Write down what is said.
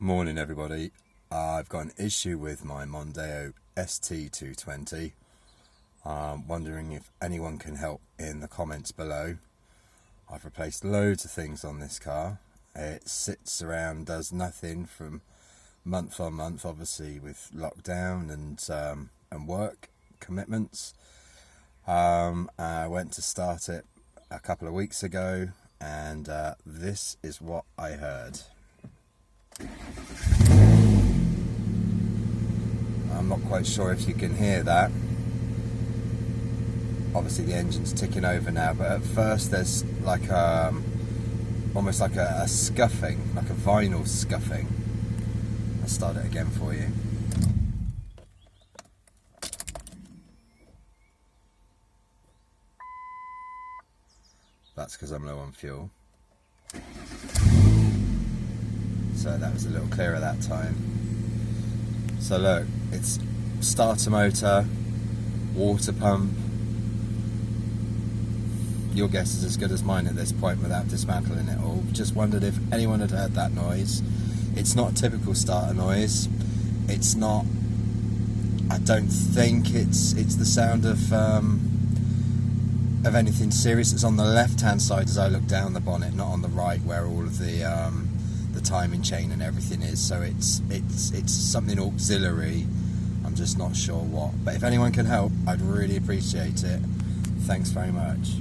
Morning everybody. I've got an issue with my Mondeo ST220. Wondering if anyone can help in the comments below. I've replaced loads of things on this car. It sits around, does nothing from month on month, obviously with lockdown and work commitments. I went to start it a couple of weeks ago and this is what I heard. I'm not quite sure if you can hear that. Obviously the engine's ticking over now, but at first there's like almost like a scuffing, like a vinyl scuffing. I'll start it again for you. That's because I'm low on fuel. So that was a little clearer that time. So look, it's starter motor, water pump. Your guess is as good as mine at this point without dismantling it all. Just wondered if anyone had heard that noise. It's not a typical starter noise. It's not, I don't think it's the sound of anything serious. It's on the left hand side as I look down the bonnet, not on the right where all of the timing chain and everything is. So it's something auxiliary. I'm just not sure what, but if anyone can help, I'd really appreciate it. Thanks very much.